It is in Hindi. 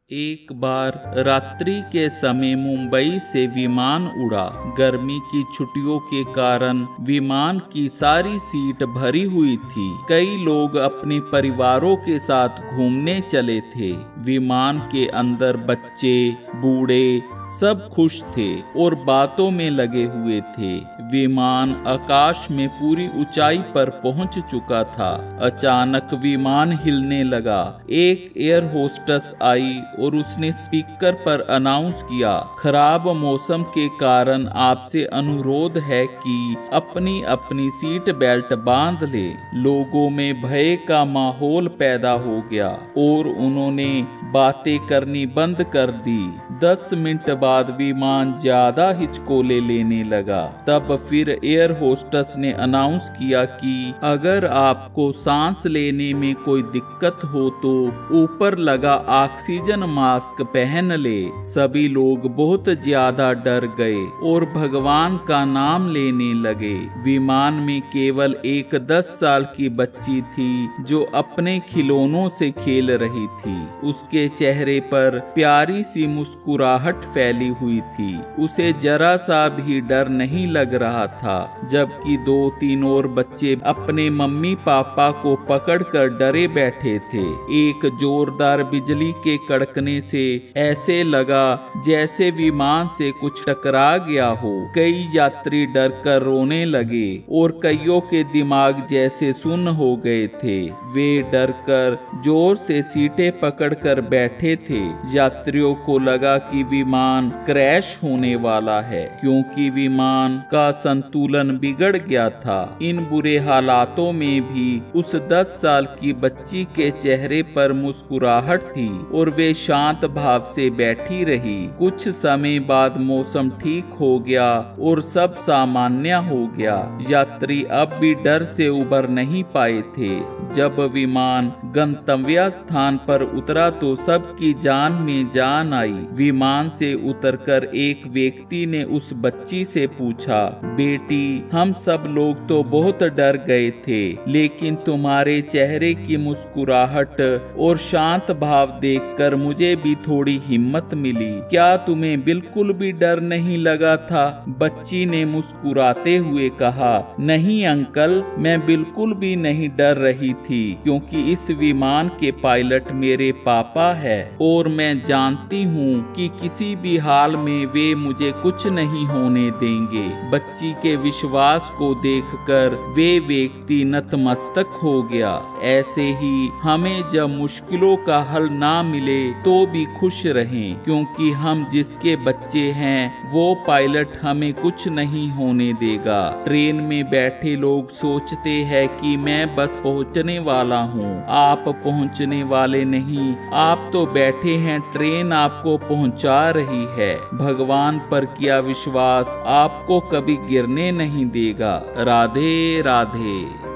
एक बार रात्रि के समय मुंबई से विमान उड़ा। गर्मी की छुट्टियों के कारण विमान की सारी सीट भरी हुई थी। कई लोग अपने परिवारों के साथ घूमने चले थे। विमान के अंदर बच्चे, बूढ़े सब खुश थे और बातों में लगे हुए थे। विमान आकाश में पूरी ऊंचाई पर पहुंच चुका था। अचानक विमान हिलने लगा। एक एयर होस्टेस आई और उसने स्पीकर पर अनाउंस किया, खराब मौसम के कारण आपसे अनुरोध है कि अपनी अपनी सीट बेल्ट बांध ले। लोगों में भय का माहौल पैदा हो गया और उन्होंने बातें करनी बंद कर दी। 10 मिनट बाद विमान ज्यादा हिचकोले लेने लगा। तब फिर एयर होस्टेस ने अनाउंस किया कि अगर आपको सांस लेने में कोई दिक्कत हो तो ऊपर लगा ऑक्सीजन मास्क पहन ले। सभी लोग बहुत ज्यादा डर गए और भगवान का नाम लेने लगे। विमान में केवल एक 10 साल की बच्ची थी जो अपने खिलौनों से खेल रही थी। उसके चेहरे पर प्यारी सी मुस्कुराहट फैली हुई थी। उसे जरा सा भी डर नहीं लग रहा था। जबकि 2-3 और बच्चे अपने मम्मी पापा को पकड़कर डरे बैठे थे। एक जोरदार बिजली के कड़कने से ऐसे लगा जैसे विमान से कुछ टकरा गया हो। कई यात्री डर कर रोने लगे और कईयों के दिमाग जैसे सुन्न हो गए थे। वे डर कर जोर से सीटें पकड़कर बैठे थे। यात्रियों को लगा कि विमान क्रैश होने वाला है क्योंकि विमान का संतुलन बिगड़ गया था। इन बुरे हालातों में भी उस 10 साल की बच्ची के चेहरे पर मुस्कुराहट थी और वे शांत भाव से बैठी रही। कुछ समय बाद मौसम ठीक हो गया और सब सामान्य हो गया। यात्री अब भी डर से उबर नहीं पाए थे। जब विमान गंतव्य स्थान पर उतरा तो सबकी जान में जान आई। विमान से उतरकर एक व्यक्ति ने उस बच्ची से पूछा, बेटी, हम सब लोग तो बहुत डर गए थे, लेकिन तुम्हारे चेहरे की मुस्कुराहट और शांत भाव देखकर मुझे भी थोड़ी हिम्मत मिली। क्या तुम्हें बिल्कुल भी डर नहीं लगा था? बच्ची ने मुस्कुराते हुए कहा, नहीं अंकल, मैं बिल्कुल भी नहीं डर रही थी क्योंकि इस विमान के पायलट मेरे पापा है और मैं जानती हूँ कि किसी भी हाल में वे मुझे कुछ नहीं होने देंगे। बच्ची के विश्वास को देखकर वे व्यक्ति नतमस्तक हो गया। ऐसे ही हमें जब मुश्किलों का हल ना मिले तो भी खुश रहें क्योंकि हम जिसके बच्चे हैं वो पायलट हमें कुछ नहीं होने देगा। ट्रेन में बैठे लोग सोचते हैं कि मैं बस पहुंचने वाला हूँ। आप पहुंचने वाले नहीं, आप तो बैठे हैं, ट्रेन आपको पहुंचा रही है। भगवान पर किया विश्वास आपको कभी गिरने नहीं देगा। राधे राधे।